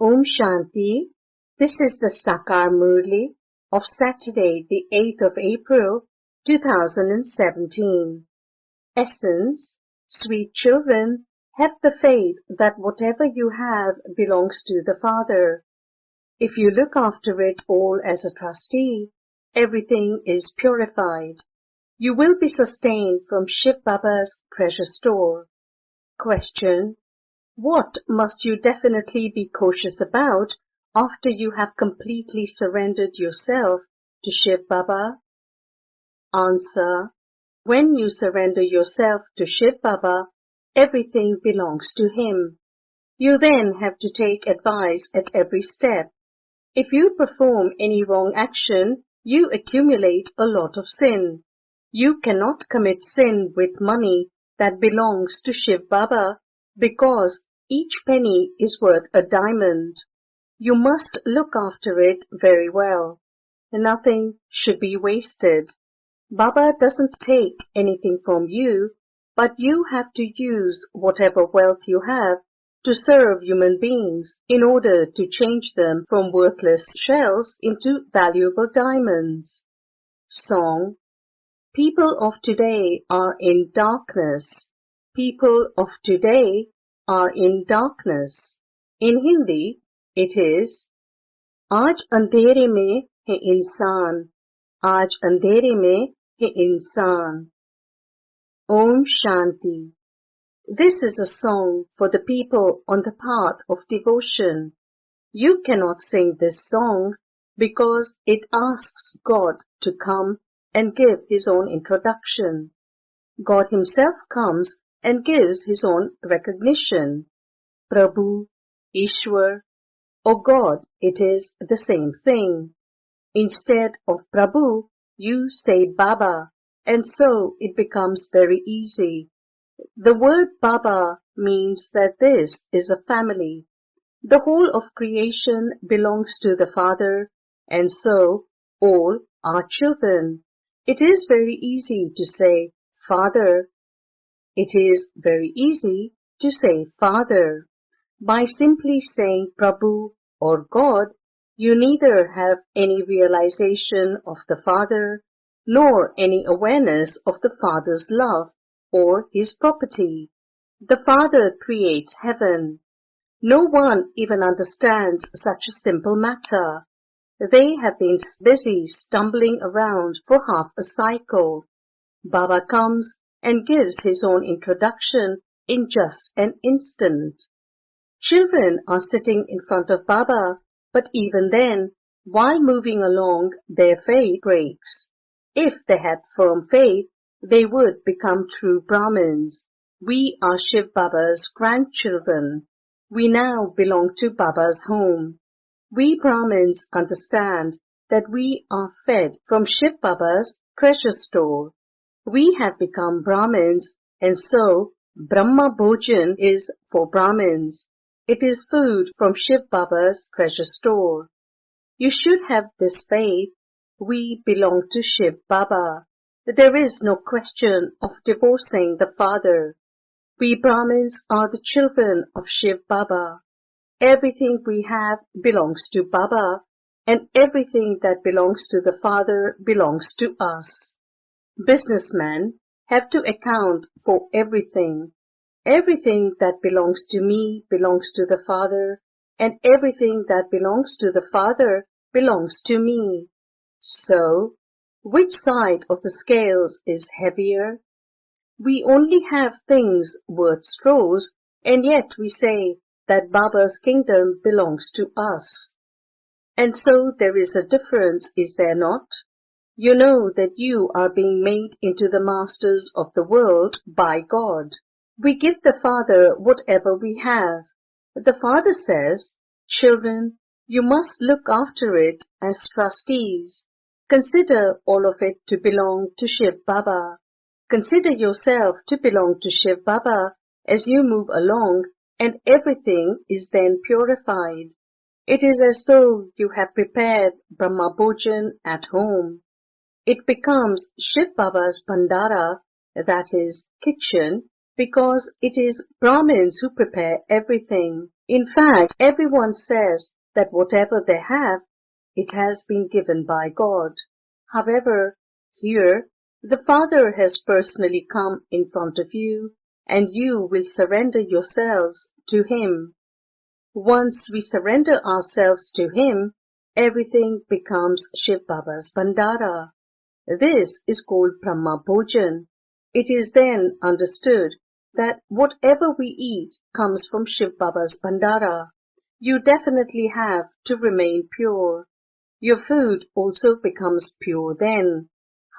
Om Shanti. This is the Sakar Murli of Saturday, the 8th of April, 2017. Essence: Sweet children, have the faith that whatever you have belongs to the Father. If you look after it all as a trustee, everything is purified. You will be sustained from Shiv Baba's treasure store. Question: what must you definitely be cautious about after you have completely surrendered yourself to Shiv Baba? Answer: when you surrender yourself to Shiv Baba, everything belongs to him. You then have to take advice at every step. If you perform any wrong action, you accumulate a lot of sin. You cannot commit sin with money that belongs to Shiv Baba because each penny is worth a diamond. You must look after it very well. Nothing should be wasted. Baba doesn't take anything from you, but you have to use whatever wealth you have to serve human beings in order to change them from worthless shells into valuable diamonds. Song: people of today are in darkness. People of today are in darkness. In Hindi, it is आज अंधेरे में है इंसान, आज अंधेरे में है इंसान. Om Shanti. This is a song for the people on the path of devotion. You cannot sing this song because it asks God to come and give his own introduction. God himself comes and gives his own recognition. Prabhu, Ishwar, or God, it is the same thing. Instead of Prabhu, you say Baba, and so it becomes very easy. The word Baba means that this is a family. The whole of creation belongs to the Father, and so all are children. It is very easy to say Father. It is very easy to say Father. By simply saying Prabhu or God, you neither have any realization of the Father, nor any awareness of the Father's love or his property. The Father creates heaven. No one even understands such a simple matter. They have been busy stumbling around for half a cycle. Baba comes and gives his own introduction in just an instant. Children are sitting in front of Baba, but even then, while moving along, their faith breaks. If they had firm faith, they would become true Brahmins. We are Shiv Baba's grandchildren. We now belong to Baba's home. We Brahmins understand that we are fed from Shiv Baba's treasure store. We have become Brahmins, and so Brahma Bhojan is for Brahmins. It is food from Shiv Baba's treasure store. You should have this faith. We belong to Shiv Baba. There is no question of divorcing the Father. We Brahmins are the children of Shiv Baba. Everything we have belongs to Baba, and everything that belongs to the Father belongs to us. Businessmen have to account for everything. Everything that belongs to me belongs to the Father, and everything that belongs to the Father belongs to me. So, which side of the scales is heavier? We only have things worth straws, and yet we say that Baba's kingdom belongs to us. And so there is a difference, is there not? You know that you are being made into the masters of the world by God. We give the Father whatever we have. The Father says, children, you must look after it as trustees. Consider all of it to belong to Shiv Baba. Consider yourself to belong to Shiv Baba as you move along, and everything is then purified. It is as though you have prepared Brahma Bhojan at home. It becomes Shiv Baba's Bhandara, that is, kitchen, because it is Brahmins who prepare everything. In fact, everyone says that whatever they have, it has been given by God. However, here, the Father has personally come in front of you, and you will surrender yourselves to Him. Once we surrender ourselves to Him, everything becomes Shiv Baba's Bhandara. This is called Brahma Bhojan. It is then understood that whatever we eat comes from Shiv Baba's Bhandara. You definitely have to remain pure. Your food also becomes pure then.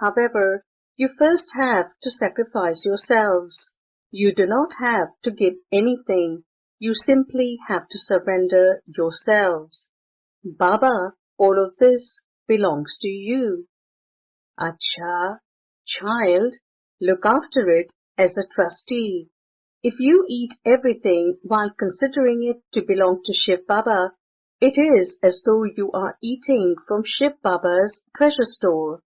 However, you first have to sacrifice yourselves. You do not have to give anything. You simply have to surrender yourselves. Baba, all of this belongs to you. Acha, child, look after it as a trustee. If you eat everything while considering it to belong to Shiv Baba, it is as though you are eating from Shiv Baba's treasure store.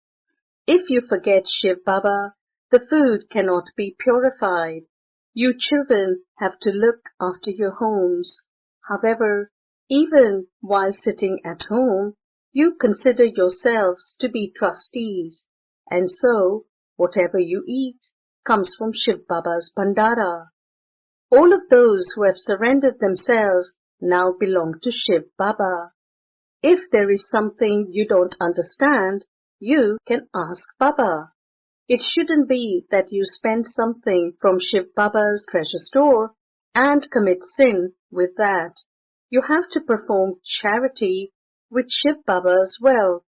If you forget Shiv Baba, the food cannot be purified. You children have to look after your homes. However, even while sitting at home, you consider yourselves to be trustees, and so whatever you eat comes from Shiv Baba's Bhandara. All of those who have surrendered themselves now belong to Shiv Baba. If there is something you don't understand, you can ask Baba. It shouldn't be that you spend something from Shiv Baba's treasure store and commit sin with that. You have to perform charity with Shiv Baba's wealth.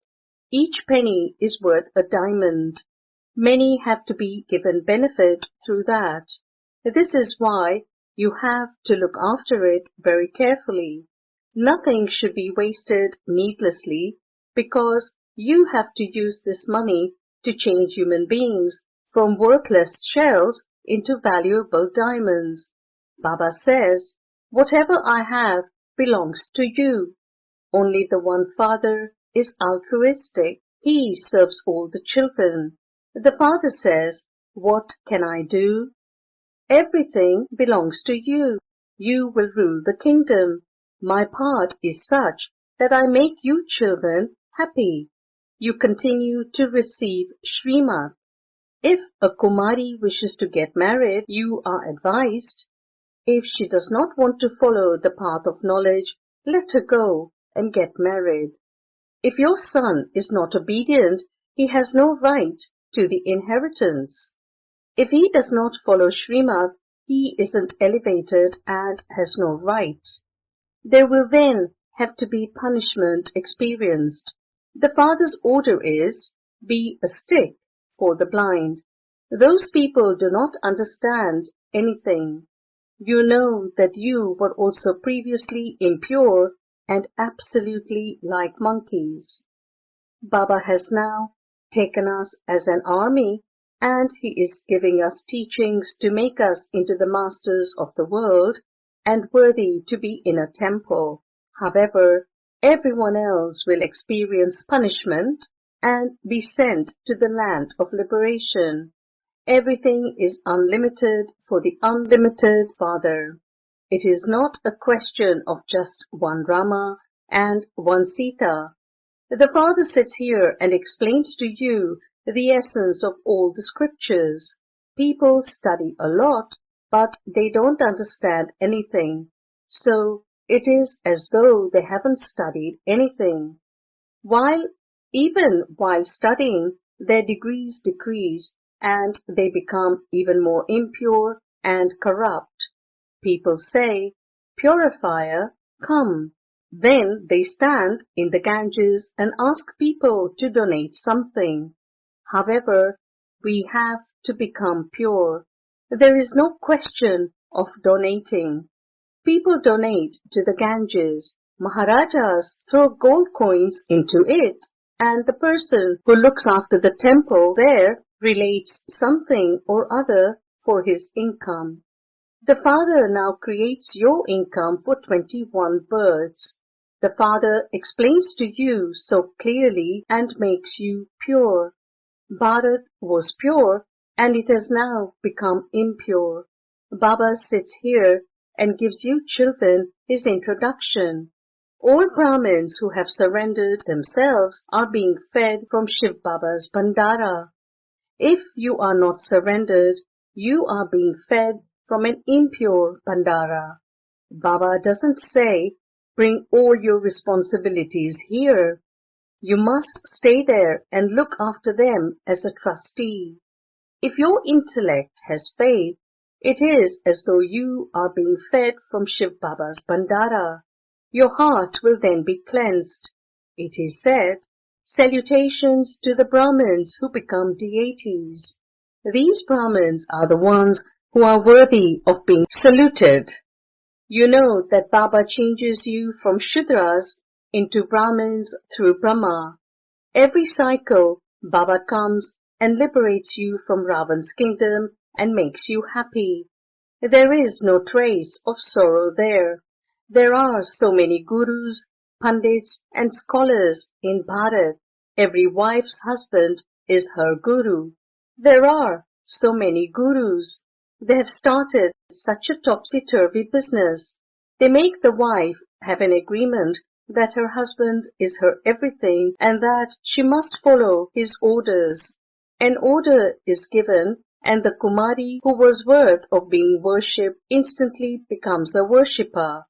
Each penny is worth a diamond. Many have to be given benefit through that. This is why you have to look after it very carefully. Nothing should be wasted needlessly because you have to use this money to change human beings from worthless shells into valuable diamonds. Baba says, whatever I have belongs to you. Only the one Father is altruistic. He serves all the children. The Father says, what can I do? Everything belongs to you. You will rule the kingdom. My part is such that I make you children happy. You continue to receive Srimad. If a Kumari wishes to get married, you are advised. If she does not want to follow the path of knowledge, let her go and get married. If your son is not obedient, he has no right to the inheritance. If he does not follow Srimad, he isn't elevated and has no right. There will then have to be punishment experienced. The Father's order is, be a stick for the blind. Those people do not understand anything. You know that you were also previously impure and absolutely like monkeys. Baba has now taken us as an army, and he is giving us teachings to make us into the masters of the world and worthy to be in a temple. However, everyone else will experience punishment and be sent to the land of liberation. Everything is unlimited for the unlimited Father. It is not a question of just one Rama and one Sita. The Father sits here and explains to you the essence of all the scriptures. People study a lot, but they don't understand anything. So it is as though they haven't studied anything. Even while studying, their degrees decrease and they become even more impure and corrupt. People say, Purifier, come. Then they stand in the Ganges and ask people to donate something. However, we have to become pure. There is no question of donating. People donate to the Ganges. Maharajas throw gold coins into it, and the person who looks after the temple there relates something or other for his income. The Father now creates your income for 21 births. The Father explains to you so clearly and makes you pure. Bharat was pure and it has now become impure. Baba sits here and gives you children his introduction. All Brahmins who have surrendered themselves are being fed from Shiv Baba's Bhandara. If you are not surrendered, you are being fed from an impure Bhandara. Baba doesn't say, bring all your responsibilities here. You must stay there and look after them as a trustee. If your intellect has faith, it is as though you are being fed from Shiv Baba's Bhandara. Your heart will then be cleansed. It is said, salutations to the Brahmins who become deities. These Brahmins are the ones who are worthy of being saluted. You know that Baba changes you from Shudras into Brahmins through Brahma. Every cycle, Baba comes and liberates you from Ravan's kingdom and makes you happy. There is no trace of sorrow there. There are so many gurus, pandits and scholars in Bharat. Every wife's husband is her guru. There are so many gurus. They have started such a topsy-turvy business. They make the wife have an agreement that her husband is her everything and that she must follow his orders. An order is given and the Kumari who was worth of being worshipped instantly becomes a worshipper.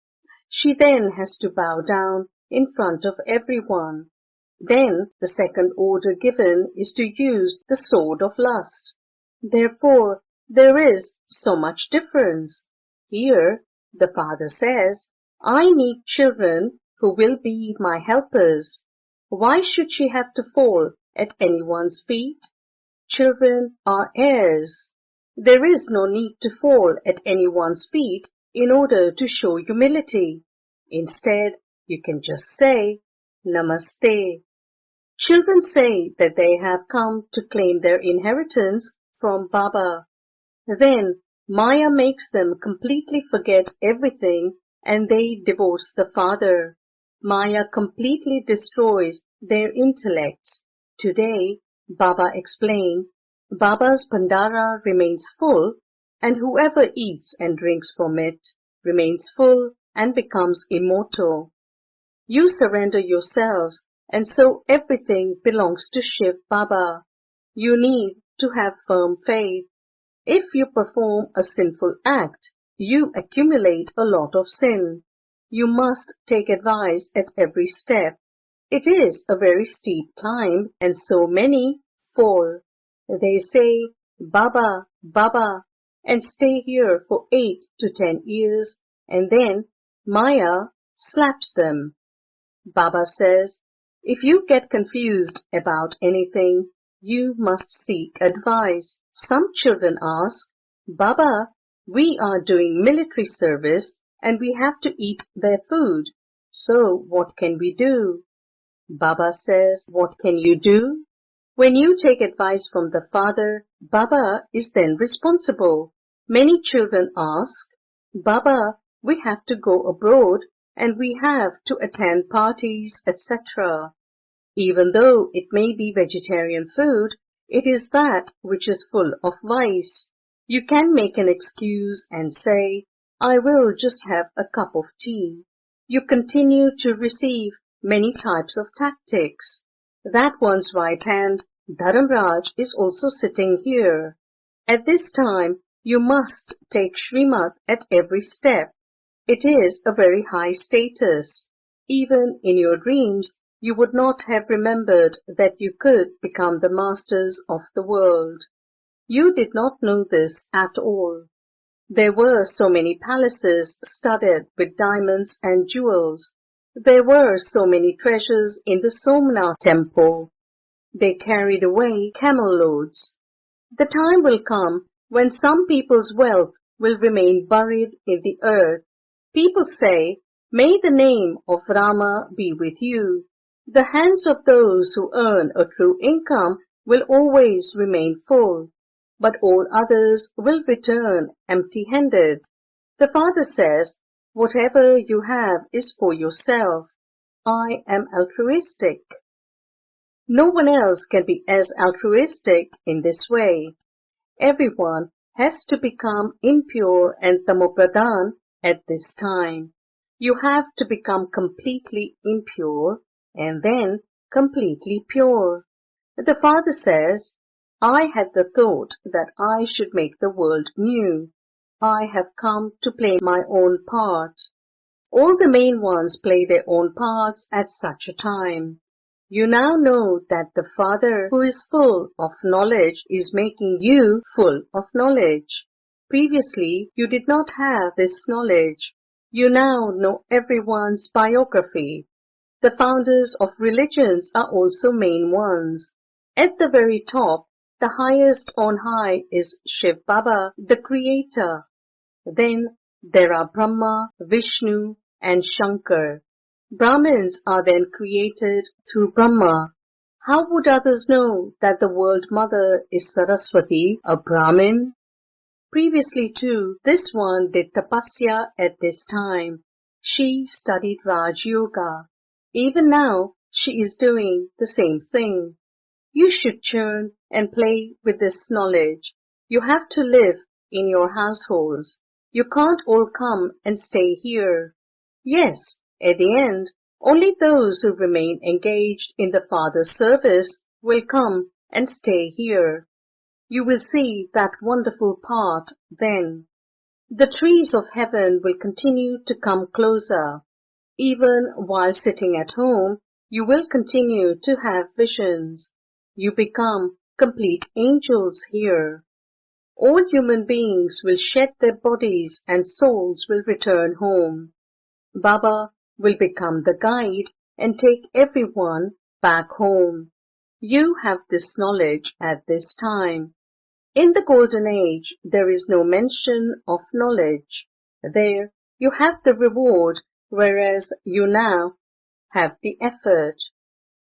She then has to bow down in front of everyone. Then the second order given is to use the sword of lust. Therefore, there is so much difference. Here, the father says, I need children who will be my helpers. Why should she have to fall at anyone's feet? Children are heirs. There is no need to fall at anyone's feet in order to show humility. Instead, you can just say, Namaste. Children say that they have come to claim their inheritance from Baba. Then Maya makes them completely forget everything and they divorce the father. Maya completely destroys their intellects. Today, Baba explained, Baba's Bhandara remains full and whoever eats and drinks from it remains full and becomes immortal. You surrender yourselves and so everything belongs to Shiv Baba. You need to have firm faith. If you perform a sinful act, you accumulate a lot of sin. You must take advice at every step. It is a very steep climb and so many fall. They say, Baba, Baba, and stay here for 8 to 10 years and then Maya slaps them. Baba says, if you get confused about anything, you must seek advice. Some children ask, Baba, we are doing military service and we have to eat their food. So what can we do? Baba says, what can you do? When you take advice from the father, Baba is then responsible. Many children ask, Baba, we have to go abroad and we have to attend parties, etc. Even though it may be vegetarian food, it is that which is full of vice. You can make an excuse and say, I will just have a cup of tea. You continue to receive many types of tactics. That one's right hand, Dharamraj, is also sitting here. At this time, you must take Srimad at every step. It is a very high status. Even in your dreams, you would not have remembered that you could become the masters of the world. You did not know this at all. There were so many palaces studded with diamonds and jewels. There were so many treasures in the Somnath temple. They carried away camel loads. The time will come when some people's wealth will remain buried in the earth. People say, may the name of Rama be with you. The hands of those who earn a true income will always remain full, but all others will return empty-handed. The father says, whatever you have is for yourself. I am altruistic. No one else can be as altruistic in this way. Everyone has to become impure and tamopradhan at this time. You have to become completely impure and then completely pure. The Father says, I had the thought that I should make the world new. I have come to play my own part. All the main ones play their own parts at such a time. You now know that the Father, who is full of knowledge, is making you full of knowledge. Previously, you did not have this knowledge. You now know everyone's biography. The founders of religions are also main ones. At the very top, the highest on high is Shiv Baba, the creator. Then there are Brahma, Vishnu and Shankar. Brahmins are then created through Brahma. How would others know that the world mother is Saraswati, a Brahmin? Previously too, this one did tapasya at this time. She studied Raj Yoga. Even now, she is doing the same thing. You should churn and play with this knowledge. You have to live in your households. You can't all come and stay here. Yes, at the end, only those who remain engaged in the Father's service will come and stay here. You will see that wonderful part then. The trees of heaven will continue to come closer. Even while sitting at home, you will continue to have visions. You become complete angels here. All human beings will shed their bodies and souls will return home. Baba will become the guide and take everyone back home. You have this knowledge at this time. In the Golden Age, there is no mention of knowledge. There, you have the reward, whereas you now have the effort.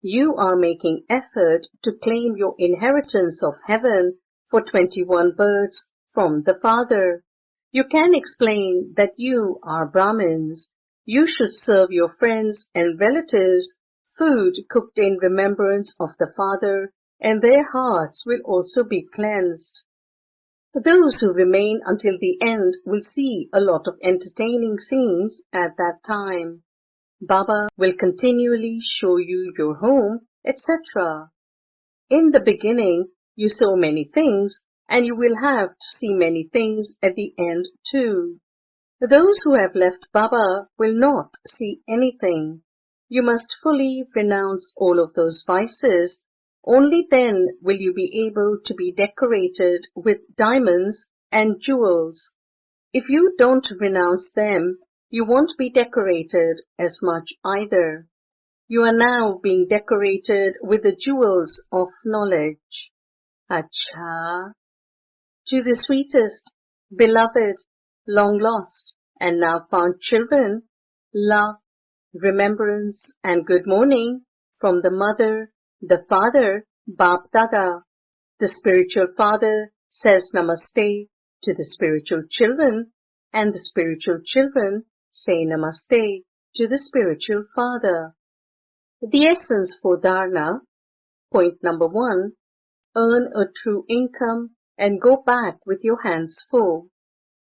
You are making effort to claim your inheritance of heaven for 21 births from the Father. You can explain that you are Brahmins. You should serve your friends and relatives food cooked in remembrance of the Father, and their hearts will also be cleansed. Those who remain until the end will see a lot of entertaining scenes at that time. Baba will continually show you your home, etc. In the beginning, you saw many things, and you will have to see many things at the end too. Those who have left Baba will not see anything. You must fully renounce all of those vices. Only then will you be able to be decorated with diamonds and jewels. If you don't renounce them, you won't be decorated as much either. You are now being decorated with the jewels of knowledge. Acha. To the sweetest, beloved, long lost, and now found children, love, remembrance, and good morning from the Mother, the Father, Bap Dada. The spiritual father says namaste to the spiritual children, and the spiritual children say namaste to the spiritual father. The essence for dharana, point number 1, earn a true income and go back with your hands full.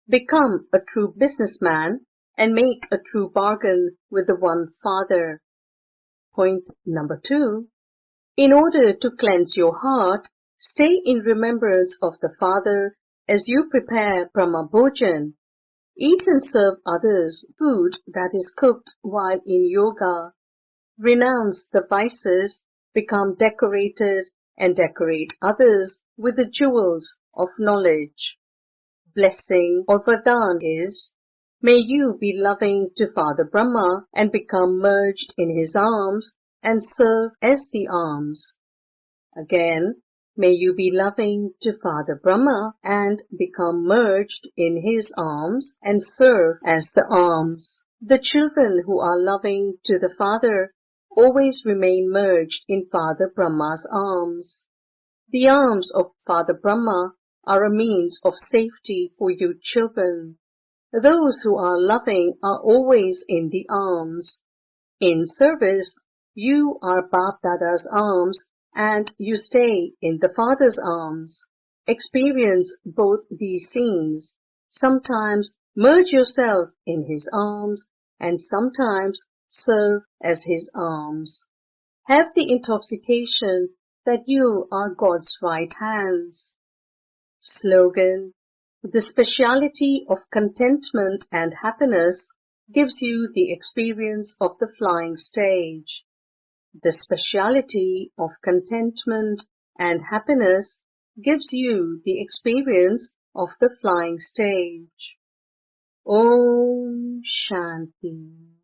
Become a true businessman and make a true bargain with the one Father. Point number 2, in order to cleanse your heart, stay in remembrance of the Father as you prepare Brahma Bhojan. Eat and serve others food that is cooked while in yoga. Renounce the vices, become decorated, and decorate others with the jewels of knowledge. Blessing or Vardhan is, may you be loving to Father Brahma and become merged in his arms and serve as the arms. Again, may you be loving to Father Brahma and become merged in his arms and serve as the arms. The children who are loving to the Father always remain merged in Father Brahma's arms. The arms of Father Brahma are a means of safety for you children. Those who are loving are always in the arms. In service, you are Bap Dada's arms and you stay in the Father's arms. Experience both these scenes. Sometimes merge yourself in his arms, and sometimes serve as his arms. Have the intoxication that you are God's right hands. Slogan: the speciality of contentment and happiness gives you the experience of the flying stage. The speciality of contentment and happiness gives you the experience of the flying stage. Om Shanti.